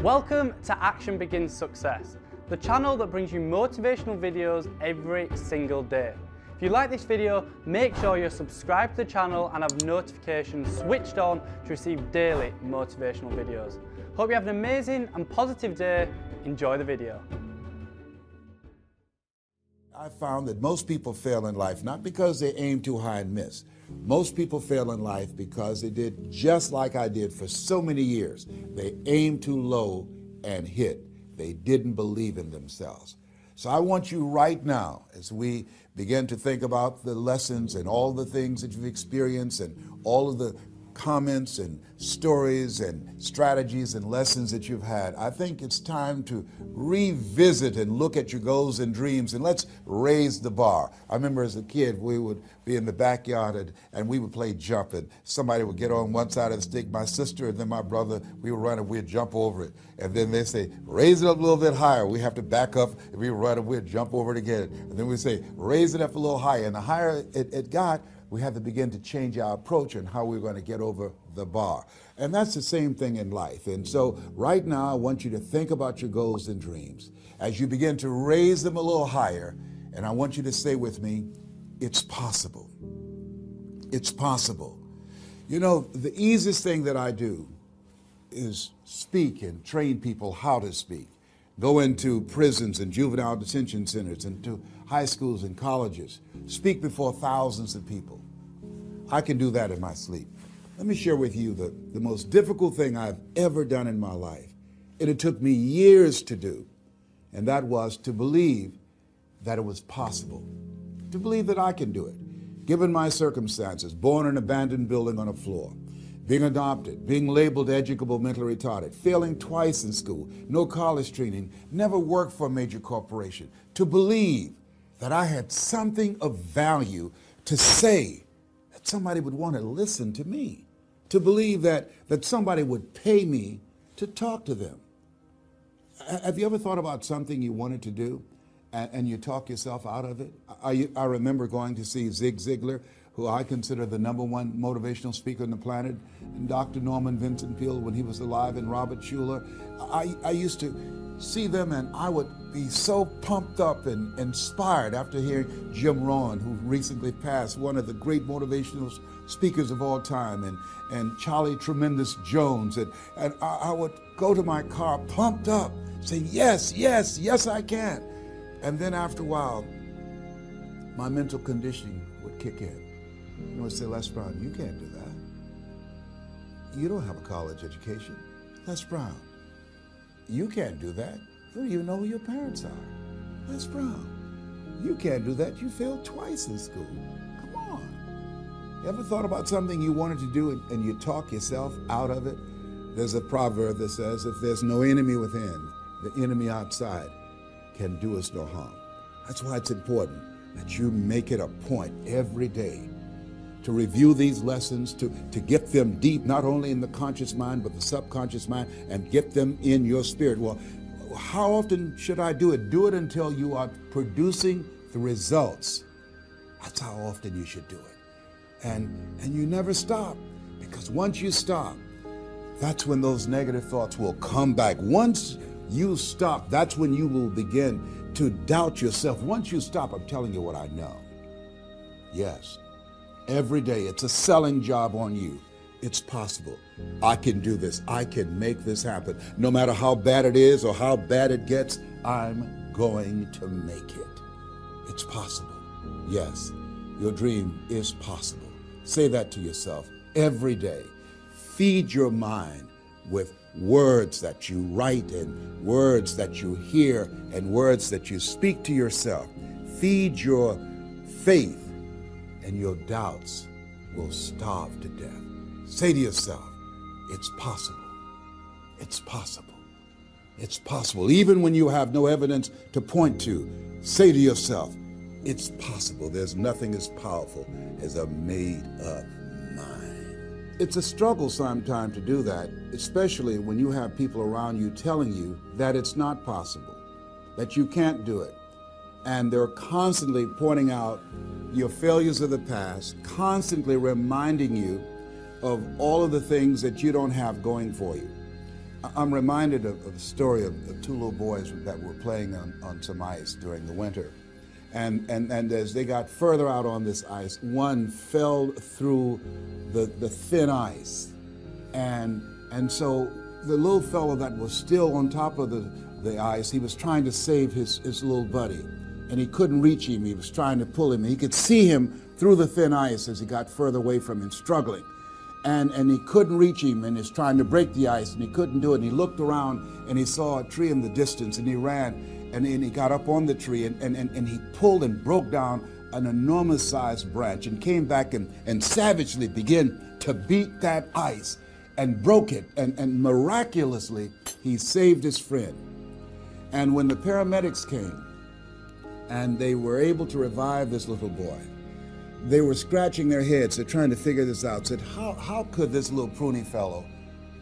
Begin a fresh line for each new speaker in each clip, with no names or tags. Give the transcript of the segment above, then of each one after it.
Welcome to Action Begins Success, the channel that brings you motivational videos every single day. If you like this video, make sure you're subscribed to the channel and have notifications switched on to receive daily motivational videos. Hope you have an amazing and positive day. Enjoy the video.
I found that most people fail in life not because they aim too high and miss. Most people fail in life because they did just like I did for so many years. They aimed too low and hit. They didn't believe in themselves. So I want you right now, as we begin to think about the lessons and all the things that you've experienced and all of the comments and stories and strategies and lessons that you've had, I think it's time to revisit and look at your goals and dreams, and let's raise the bar. I remember as a kid, we would be in the backyard and we would play jump, and somebody would get on one side of the stick, my sister and then my brother, we would run and we'd jump over it. And then they say, raise it up a little bit higher. We have to back up and we would run and we'd jump over it again. And then we'd say, raise it up a little higher. And the higher it got, we had to begin to change our approach and how we were going to get over the bar. And that's the same thing in life. And so right now, I want you to think about your goals and dreams as you begin to raise them a little higher. And I want you to say with me, it's possible. It's possible. You know, the easiest thing that I do is speak and train people how to speak. Go into prisons and juvenile detention centers and to high schools and colleges. Speak before thousands of people. I can do that in my sleep. Let me share with you the most difficult thing I've ever done in my life. And it took me years to do. And that was to believe that it was possible. To believe that I can do it. Given my circumstances, born in an abandoned building on a floor, being adopted, being labeled educable mentally retarded, failing twice in school, no college training, never worked for a major corporation, to believe that I had something of value to say, that somebody would want to listen to me, to believe that somebody would pay me to talk to them. Have you ever thought about something you wanted to do and you talk yourself out of it? I remember going to see Zig Ziglar, who I consider the #1 motivational speaker on the planet, and Dr. Norman Vincent Peale when he was alive, and Robert Schuller. I used to see them and I would be so pumped up and inspired after hearing Jim Rohn, who recently passed, one of the great motivational speakers of all time, and Charlie Tremendous Jones. And I would go to my car pumped up, saying, yes, yes, yes, I can. And then after a while, my mental conditioning would kick in. You would say, Les Brown, you can't do that. You don't have a college education. Les Brown, you can't do that. You don't even know who your parents are. Les Brown, you can't do that. You failed twice in school. Come on. You ever thought about something you wanted to do and you talk yourself out of it? There's a proverb that says, if there's no enemy within, the enemy outside can do us no harm. That's why it's important that you make it a point every day to review these lessons, to get them deep, not only in the conscious mind, but the subconscious mind, and get them in your spirit. Well, how often should I do it? Do it until you are producing the results. That's how often you should do it. And you never stop, because once you stop, that's when those negative thoughts will come back. Once you stop, that's when you will begin to doubt yourself. Once you stop, I'm telling you what I know. Yes. Every day, it's a selling job on you. It's possible. I can do this. I can make this happen. No matter how bad it is or how bad it gets, I'm going to make it. It's possible. Yes, your dream is possible. Say that to yourself every day. Feed your mind with words that you write and words that you hear and words that you speak to yourself. Feed your faith, and your doubts will starve to death. Say to yourself, it's possible. It's possible. It's possible. Even when you have no evidence to point to, say to yourself, it's possible. There's nothing as powerful as a made-up mind. It's a struggle sometimes to do that, especially when you have people around you telling you that it's not possible, that you can't do it. And they're constantly pointing out your failures of the past, constantly reminding you of all of the things that you don't have going for you. I'm reminded of the story of two little boys that were playing on some ice during the winter. And as they got further out on this ice, one fell through the thin ice. And so the little fellow that was still on top of the ice, he was trying to save his little buddy. And he couldn't reach him. He was trying to pull him. He could see him through the thin ice as he got further away from him, struggling. And he couldn't reach him, and he's trying to break the ice, and he couldn't do it. And he looked around, and he saw a tree in the distance, and he ran, and he got up on the tree, and he pulled and broke down an enormous-sized branch, and came back and savagely began to beat that ice, and broke it, and miraculously, he saved his friend. And when the paramedics came, and they were able to revive this little boy, they were scratching their heads. They're trying to figure this out. Said, how could this little pruny fellow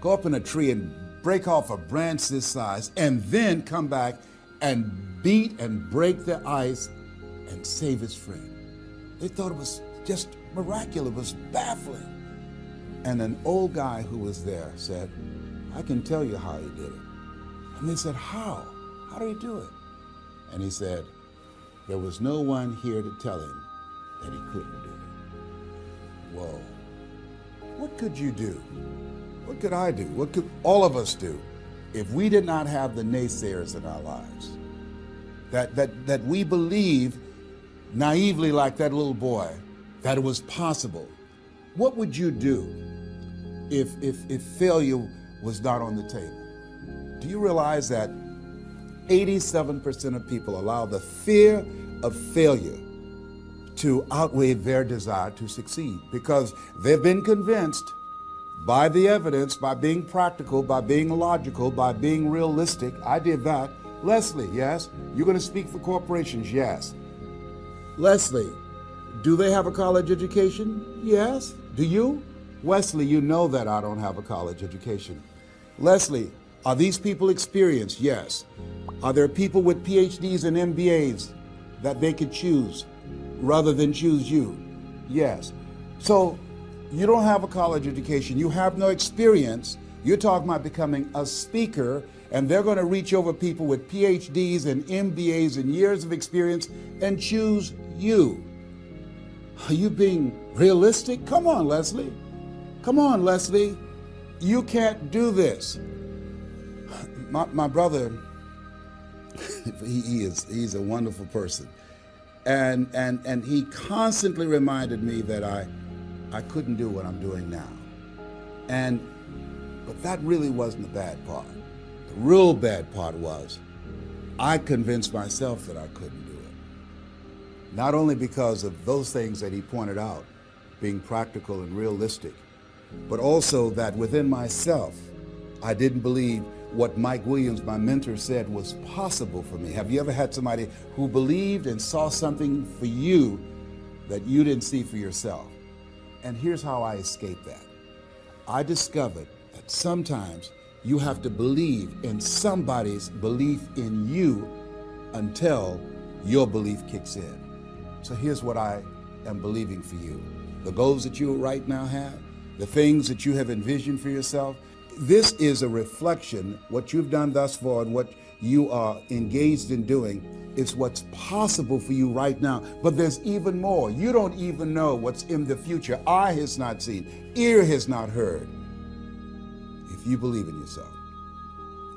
go up in a tree and break off a branch this size and then come back and beat and break the ice and save his friend? They thought it was just miraculous. It was baffling. And an old guy who was there said, I can tell you how he did it. And they said, how? How did he do it? And he said, there was no one here to tell him that he couldn't do it. Whoa. What could you do? What could I do? What could all of us do if we did not have the naysayers in our lives? That we believe naively, like that little boy, that it was possible. What would you do if failure was not on the table? Do you realize that 87% of people allow the fear of failure to outweigh their desire to succeed, because they've been convinced by the evidence, by being practical, by being logical, by being realistic. I did that. Leslie, yes? You're going to speak for corporations? Yes. Leslie, do they have a college education? Yes. Do you? Wesley, you know that I don't have a college education. Leslie, are these people experienced? Yes. Are there people with PhDs and MBAs that they could choose rather than choose you? Yes. So you don't have a college education. You have no experience. You're talking about becoming a speaker, and they're going to reach over people with PhDs and MBAs and years of experience and choose you. Are you being realistic? Come on, Leslie. Come on, Leslie. You can't do this. My brother, he's a wonderful person. And he constantly reminded me that I couldn't do what I'm doing now. But that really wasn't the bad part. The real bad part was I convinced myself that I couldn't do it. Not only because of those things that he pointed out, being practical and realistic, but also that within myself, I didn't believe what Mike Williams, my mentor, said was possible for me. Have you ever had somebody who believed and saw something for you that you didn't see for yourself? And here's how I escaped that. I discovered that sometimes you have to believe in somebody's belief in you until your belief kicks in. So here's what I am believing for you. The goals that you right now have, the things that you have envisioned for yourself, this is a reflection. What you've done thus far and what you are engaged in doing is what's possible for you right now. But there's even more. You don't even know what's in the future. Eye has not seen, ear has not heard. If you believe in yourself,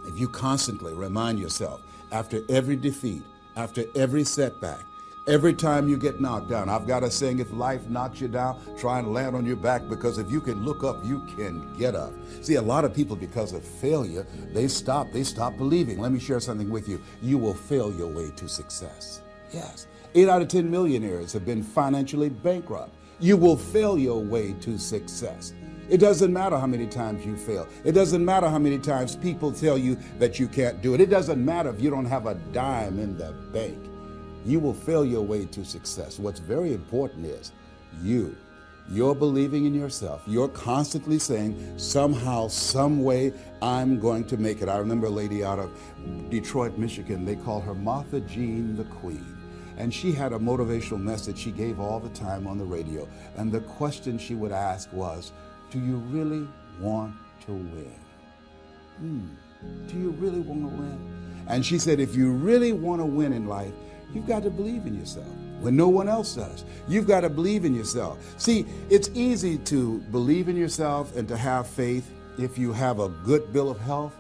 if you constantly remind yourself after every defeat, after every setback, every time you get knocked down, I've got a saying, if life knocks you down, try and land on your back, because if you can look up, you can get up. See, a lot of people, because of failure, they stop believing. Let me share something with you. You will fail your way to success. Yes. 8 out of 10 millionaires have been financially bankrupt. You will fail your way to success. It doesn't matter how many times you fail. It doesn't matter how many times people tell you that you can't do it. It doesn't matter if you don't have a dime in the bank. You will fail your way to success. What's very important is you're believing in yourself. You're constantly saying, somehow, some way, I'm going to make it. I remember a lady out of Detroit, Michigan. They called her Martha Jean the Queen. And she had a motivational message she gave all the time on the radio. And the question she would ask was, do you really want to win? Do you really want to win? And she said, if you really want to win in life, you've got to believe in yourself when no one else does. You've got to believe in yourself. See, it's easy to believe in yourself and to have faith if you have a good bill of health,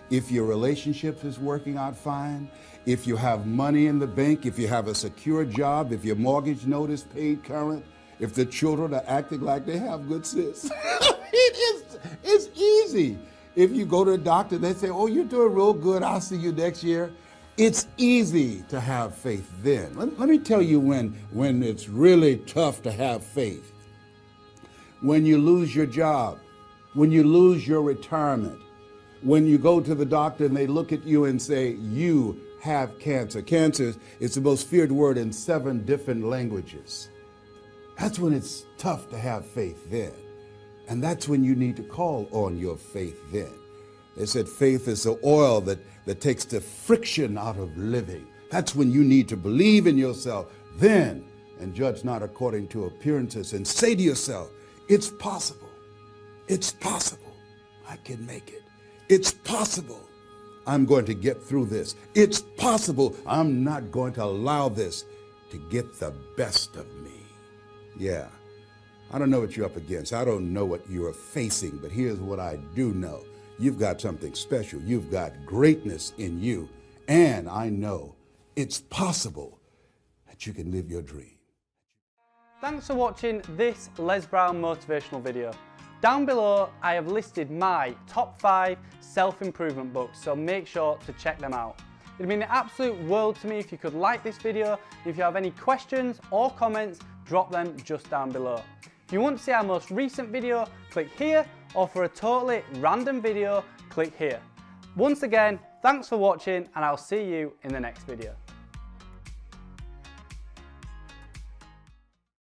if your relationship is working out fine, if you have money in the bank, if you have a secure job, if your mortgage note is paid current, if the children are acting like they have good sense. It's easy. If you go to a doctor, they say, oh, you're doing real good, I'll see you next year. It's easy to have faith then. Let me tell you when it's really tough to have faith. When you lose your job, when you lose your retirement, when you go to the doctor and they look at you and say, you have cancer. Cancer is the most feared word in 7 different languages. That's when it's tough to have faith then. And that's when you need to call on your faith then. They said faith is the oil that takes the friction out of living. That's when you need to believe in yourself then and judge not according to appearances and say to yourself, it's possible. It's possible. I can make it. It's possible. I'm going to get through this. It's possible. I'm not going to allow this to get the best of me. Yeah. I don't know what you're up against. I don't know what you're facing, but here's what I do know. You've got something special. You've got greatness in you. And I know it's possible that you can live your dream.
Thanks for watching this Les Brown motivational video. Down below, I have listed my top 5 self-improvement books, so make sure to check them out. It'd mean the absolute world to me if you could like this video. If you have any questions or comments, drop them just down below. If you want to see our most recent video, click here, or for a totally random video, click here. Once again, thanks for watching, and I'll see you in the next video.